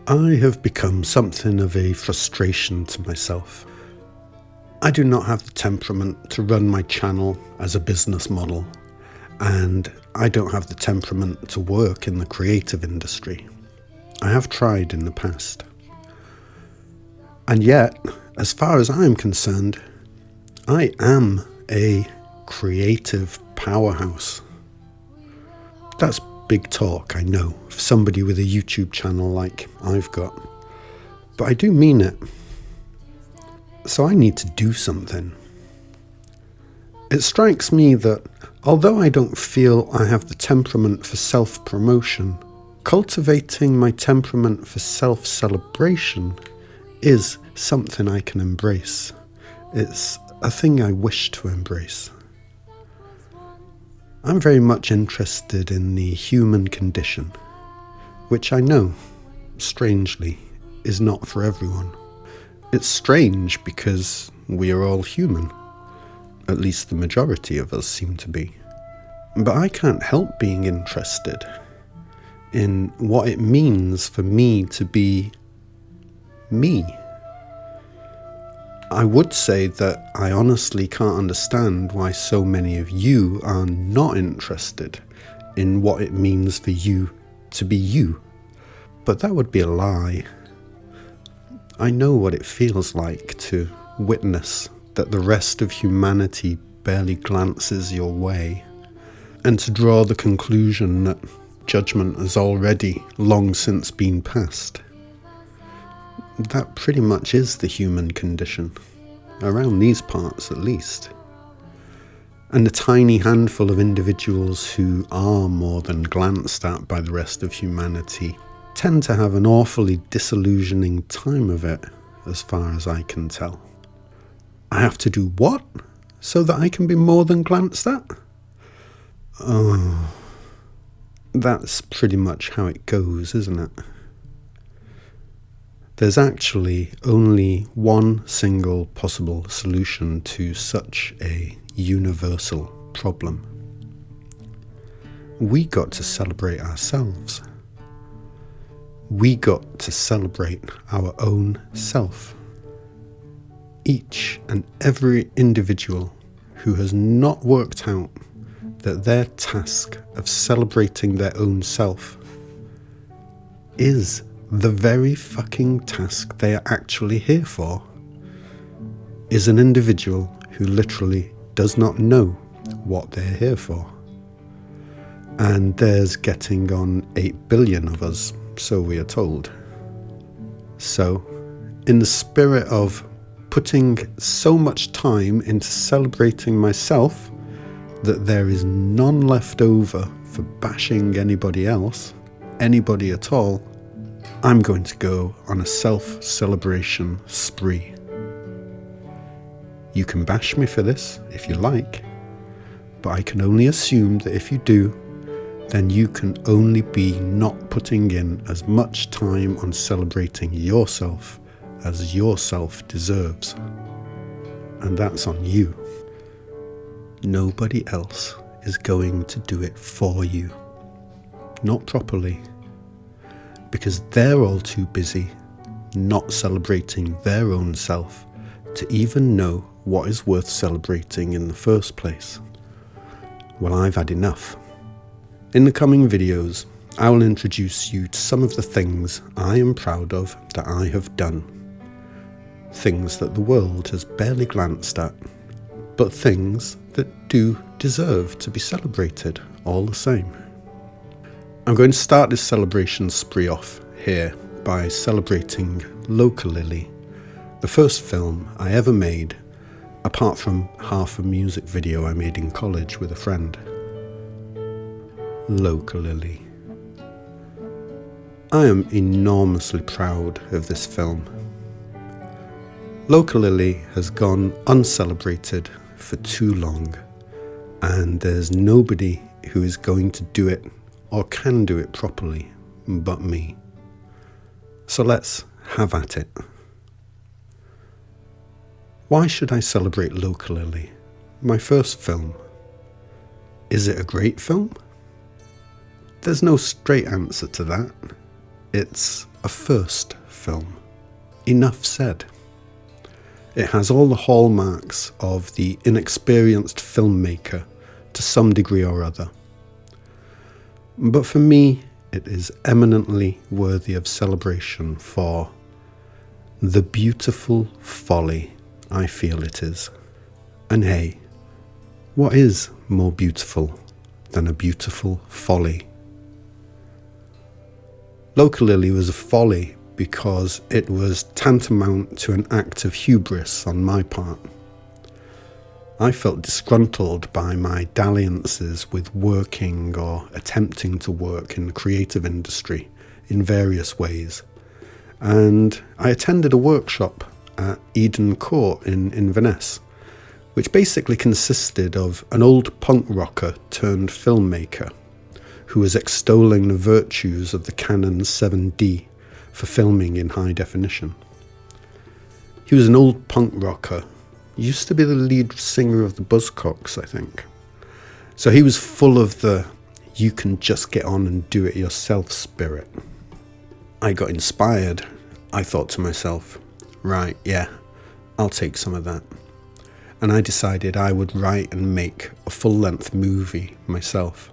I have become something of a frustration to myself. I do not have the temperament to run my channel as a business model, and I don't have the temperament to work in the creative industry. I have tried in the past. And yet, as far as I'm concerned, I am a creative powerhouse. That's big talk, I know, for somebody with a YouTube channel like I've got. But I do mean it. So I need to do something. It strikes me that although I don't feel I have the temperament for self-promotion, cultivating my temperament for self-celebration is something I can embrace. It's a thing I wish to embrace. I'm very much interested in the human condition, which I know, strangely, is not for everyone. It's strange because we are all human. At least the majority of us seem to be. But I can't help being interested in what it means for me to be me. I would say that I honestly can't understand why so many of you are not interested in what it means for you to be you. But that would be a lie. I know what it feels like to witness that the rest of humanity barely glances your way, and to draw the conclusion that judgment has already long since been passed. That pretty much is the human condition, around these parts at least. And the tiny handful of individuals who are more than glanced at by the rest of humanity tend to have an awfully disillusioning time of it, as far as I can tell. I have to do what? So that I can be more than glanced at? Oh, that's pretty much how it goes, isn't it? There's actually only one single possible solution to such a universal problem. We got to celebrate ourselves. We got to celebrate our own self. Each and every individual who has not worked out that their task of celebrating their own self is the very fucking task they are actually here for, is an individual who literally does not know what they're here for. And there's getting on 8 billion of us, so we are told. So, in the spirit of putting so much time into celebrating myself that there is none left over for bashing anybody else, anybody at all, I'm going to go on a self-celebration spree. You can bash me for this if you like, but I can only assume that if you do, then you can only be not putting in as much time on celebrating yourself as yourself deserves. And that's on you. Nobody else is going to do it for you. Not properly. Because they're all too busy not celebrating their own self to even know what is worth celebrating in the first place. Well, I've had enough. In the coming videos, I will introduce you to some of the things I am proud of that I have done. Things that the world has barely glanced at, but things that do deserve to be celebrated all the same. I'm going to start this celebration spree off here by celebrating Localilly, the first film I ever made, apart from half a music video I made in college with a friend. Localilly. I am enormously proud of this film. Localilly has gone uncelebrated for too long, and there's nobody who is going to do it or can do it properly but me. So let's have at it. Why should I celebrate Localilly? My first film. Is it a great film? There's no straight answer to that. It's a first film. Enough said. It has all the hallmarks of the inexperienced filmmaker to some degree or other. But for me, it is eminently worthy of celebration for the beautiful folly I feel it is. And hey, what is more beautiful than a beautiful folly? Localilly was a folly because it was tantamount to an act of hubris on my part. I felt disgruntled by my dalliances with working or attempting to work in the creative industry in various ways, and I attended a workshop at Eden Court in Inverness, which basically consisted of an old punk rocker turned filmmaker who was extolling the virtues of the Canon 7D for filming in high definition. He was an old punk rocker. He used to be the lead singer of the Buzzcocks, I think. So he was full of the you can just get on and do it yourself spirit. I got inspired. I thought to myself, right, yeah, I'll take some of that. And I decided I would write and make a full-length movie myself.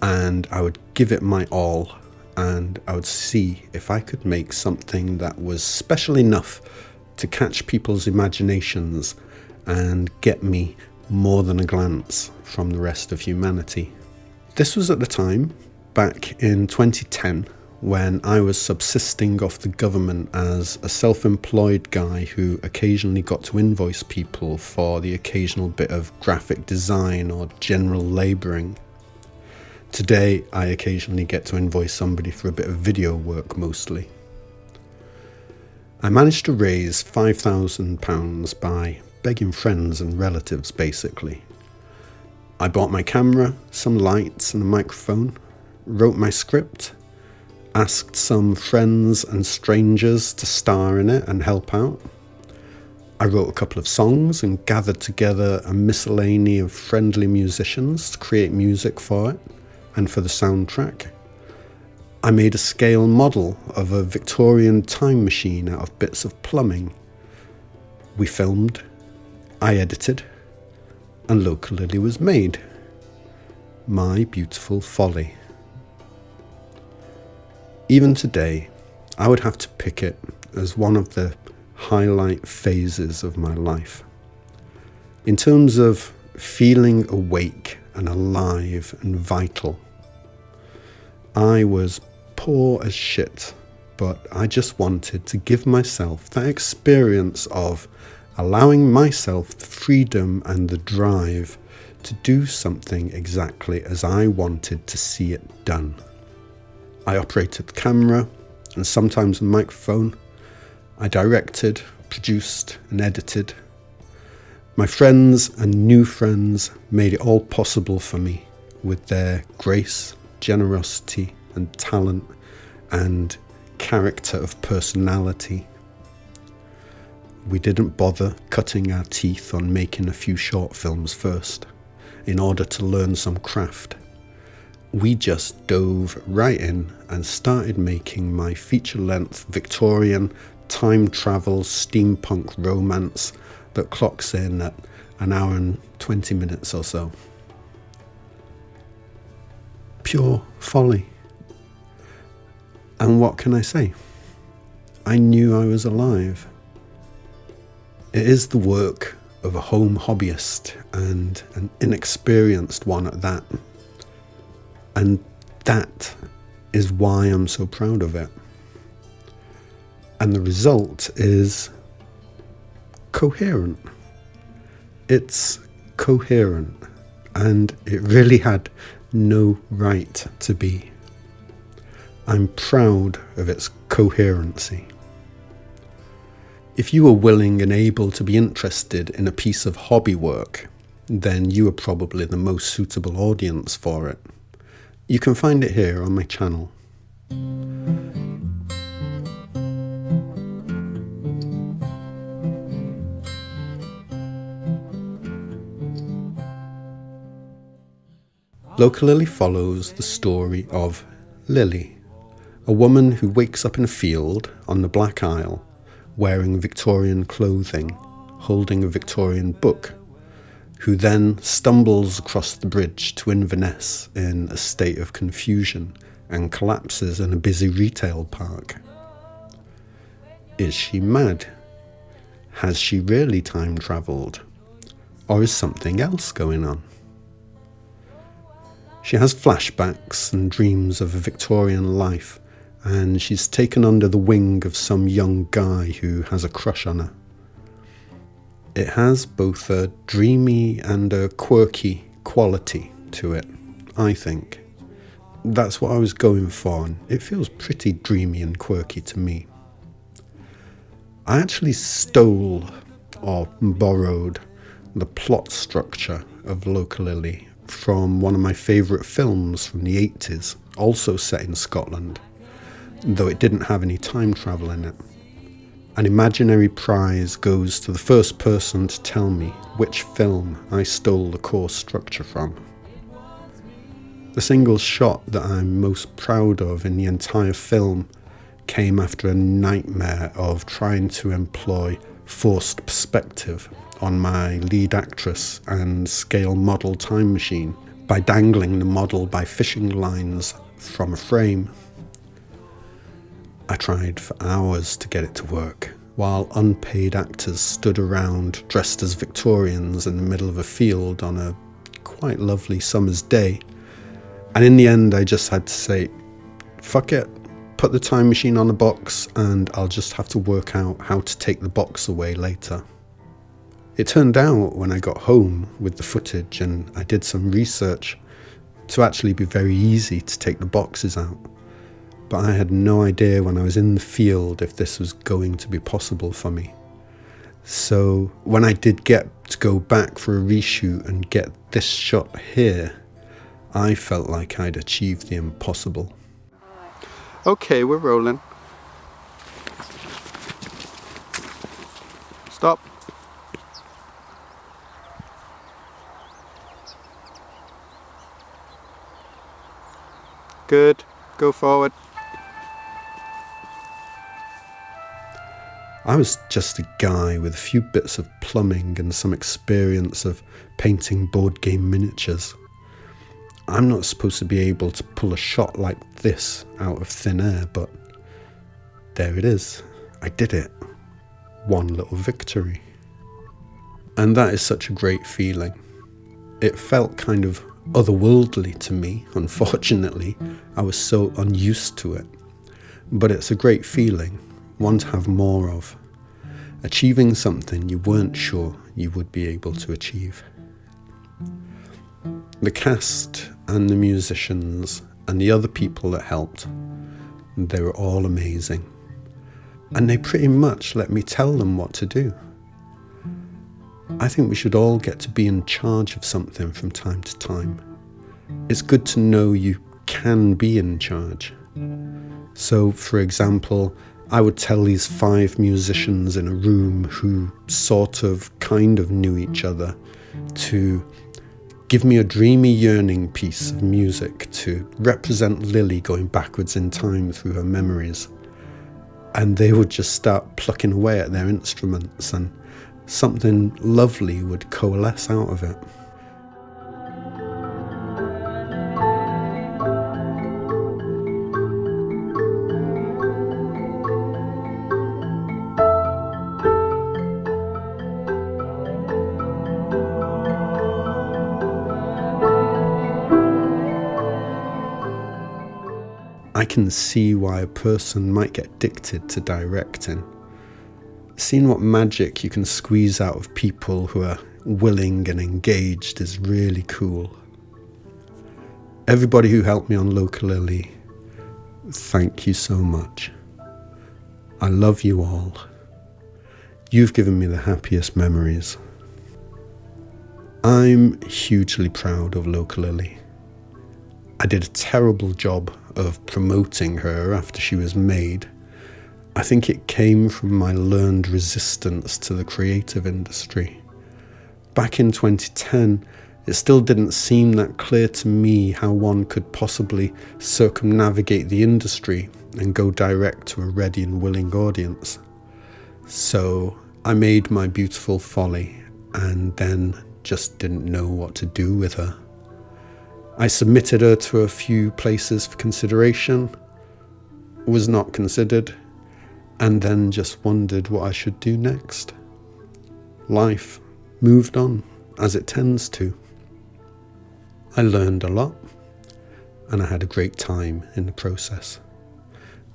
And I would give it my all, and I would see if I could make something that was special enough to catch people's imaginations and get me more than a glance from the rest of humanity. This was at the time, back in 2010, when I was subsisting off the government as a self-employed guy who occasionally got to invoice people for the occasional bit of graphic design or general labouring. Today, I occasionally get to invoice somebody for a bit of video work mostly. I managed to raise £5,000 by begging friends and relatives, basically. I bought my camera, some lights and a microphone, wrote my script, asked some friends and strangers to star in it and help out. I wrote a couple of songs and gathered together a miscellany of friendly musicians to create music for it and for the soundtrack. I made a scale model of a Victorian time machine out of bits of plumbing. We filmed, I edited, and Localilly was made. My beautiful folly. Even today, I would have to pick it as one of the highlight phases of my life. In terms of feeling awake and alive and vital, I was poor as shit, but I just wanted to give myself that experience of allowing myself the freedom and the drive to do something exactly as I wanted to see it done. I operated the camera and sometimes a microphone. I directed, produced and edited. My friends and new friends made it all possible for me with their grace, generosity and talent and character of personality. We didn't bother cutting our teeth on making a few short films first in order to learn some craft. We just dove right in and started making my feature-length Victorian time travel steampunk romance that clocks in at an hour and 20 minutes or so. Pure folly. And what can I say? I knew I was alive. It is the work of a home hobbyist and an inexperienced one at that. And that is why I'm so proud of it. And the result is coherent. It's coherent, and it really had no right to be. I'm proud of its coherency. If you are willing and able to be interested in a piece of hobby work, then you are probably the most suitable audience for it. You can find it here on my channel. Localilly follows the story of Lily, a woman who wakes up in a field on the Black Isle wearing Victorian clothing, holding a Victorian book, who then stumbles across the bridge to Inverness in a state of confusion and collapses in a busy retail park. Is she mad? Has she really time travelled? Or is something else going on? She has flashbacks and dreams of a Victorian life, and she's taken under the wing of some young guy who has a crush on her. It has both a dreamy and a quirky quality to it, I think. That's what I was going for, and it feels pretty dreamy and quirky to me. I actually stole or borrowed the plot structure of Localilly from one of my favourite films from the 80s, also set in Scotland, though it didn't have any time travel in it. An imaginary prize goes to the first person to tell me which film I stole the core structure from. The single shot that I'm most proud of in the entire film came after a nightmare of trying to employ forced perspective on my lead actress and scale model time machine by dangling the model by fishing lines from a frame. I tried for hours to get it to work, while unpaid actors stood around dressed as Victorians in the middle of a field on a quite lovely summer's day. And in the end, I just had to say, fuck it, put the time machine on a box and I'll just have to work out how to take the box away later. It turned out when I got home with the footage and I did some research to actually be very easy to take the boxes out. But I had no idea when I was in the field if this was going to be possible for me. So when I did get to go back for a reshoot and get this shot here, I felt like I'd achieved the impossible. Okay, we're rolling. Stop. Good. Go forward. I was just a guy with a few bits of plumbing and some experience of painting board game miniatures. I'm not supposed to be able to pull a shot like this out of thin air, but there it is. I did it. One little victory. And that is such a great feeling. It felt kind of otherworldly to me, unfortunately. I was so unused to it. But it's a great feeling, one to have more of. Achieving something you weren't sure you would be able to achieve. The cast and the musicians and the other people that helped, they were all amazing. And they pretty much let me tell them what to do. I think we should all get to be in charge of something from time to time. It's good to know you can be in charge. So, for example, I would tell these 5 musicians in a room who sort of kind of knew each other to give me a dreamy, yearning piece of music to represent Lily going backwards in time through her memories. And they would just start plucking away at their instruments and something lovely would coalesce out of it. I can see why a person might get addicted to directing. Seeing what magic you can squeeze out of people who are willing and engaged is really cool. Everybody who helped me on Localilly, thank you so much. I love you all. You've given me the happiest memories. I'm hugely proud of Localilly. I did a terrible job of promoting her after she was made. I think it came from my learned resistance to the creative industry. Back in 2010, It still didn't seem that clear to me how one could possibly circumnavigate the industry and go direct to a ready and willing audience. So I made my beautiful folly and then just didn't know what to do with her. I submitted her to a few places for consideration, was not considered, and then just wondered what I should do next. Life moved on, as it tends to. I learned a lot, and I had a great time in the process.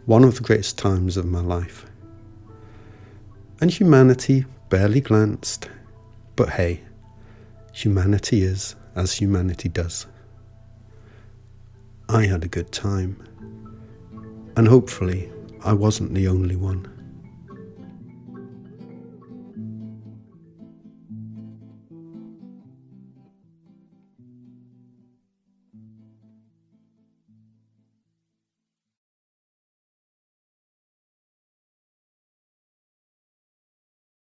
One of the greatest times of my life. And humanity barely glanced, but hey, humanity is as humanity does. I had a good time, and hopefully I wasn't the only one.